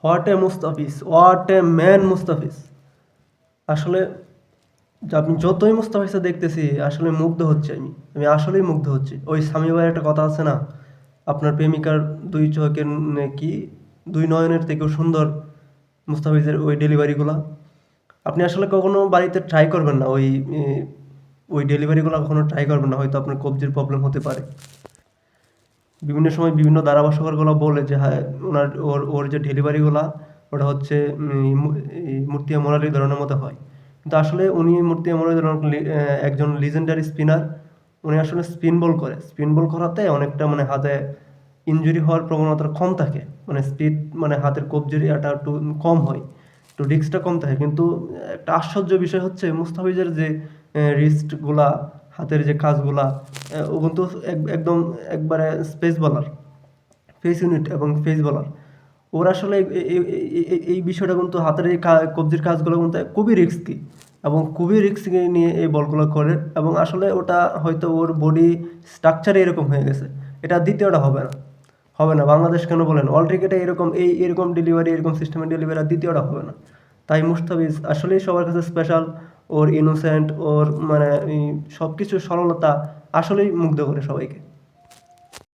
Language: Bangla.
What a Mustafiz, what a man Mustafiz. আসলে আমি যতই মুস্তাফিজকে দেখতেছি আসলে মুগ্ধ হচ্ছি, আমি আসলেই মুগ্ধ হচ্ছি। ওই সামি ভাইয়ের একটা কথা আছে না, আপনার প্রেমিকার দুই চোখের কি দুই নয়নের থেকেও সুন্দর মুস্তাফিজের ওই ডেলিভারিগুলা। আপনি আসলে কখনো বাড়িতে ট্রাই করবেন না, ওই ডেলিভারিগুলো কখনো ট্রাই করবেন না, হয়তো আপনার কবজির প্রবলেম হতে পারে। বিভিন্ন সময় বিভিন্ন ধারাভাষ্যকারগুলো বলে যে হ্যাঁ, ওর যে ডেলিভারিগুলা ওটা হচ্ছে মূর্তি মোরালি ধরনের মতো হয়, কিন্তু আসলে উনি মূর্তি মোরালি ধরনের একজন লিজেন্ডারি স্পিনার। উনি আসলে স্পিন বল করে, স্পিন বল করাতে অনেকটা মানে হাতে ইনজুরি হওয়ার প্রবণতা কম থাকে, মানে স্পিড মানে হাতের কবজির এটা একটু কম হয়, একটু রিস্কটা কম থাকে। কিন্তু একটা আশ্চর্য বিষয় হচ্ছে মুস্তাফিজের যে রিস্টগুলা, হাতের যে কাজগুলা, ও কিন্তু একদম একবারে স্পেস বলার, ফেস ইউনিট এবং ফেস বলার। ওর আসলে এই বিষয়টা কিন্তু হাতের এই কবজির কাজগুলো কিন্তু খুবই রিস্কি, এবং খুবই রিস্কি নিয়ে এই বলগুলো করে, এবং আসলে ওটা হয়তো ওর বডি স্ট্রাকচারে এরকম হয়ে গেছে, এটা দ্বিতীয়টা হবে না, হবে না। বাংলাদেশ কেন বলেন, অল ক্রিকেটে এরকম এরকম ডেলিভারি, এরকম সিস্টেমের ডেলিভারি দ্বিতীয়টা হবে না। তাই মুস্তাফিজ আসলেই সবার কাছে স্পেশাল। ওর ইনোসেন্ট, ওর মানে সব কিছু সরলতা আসলেই মুগ্ধ করে সবাইকে।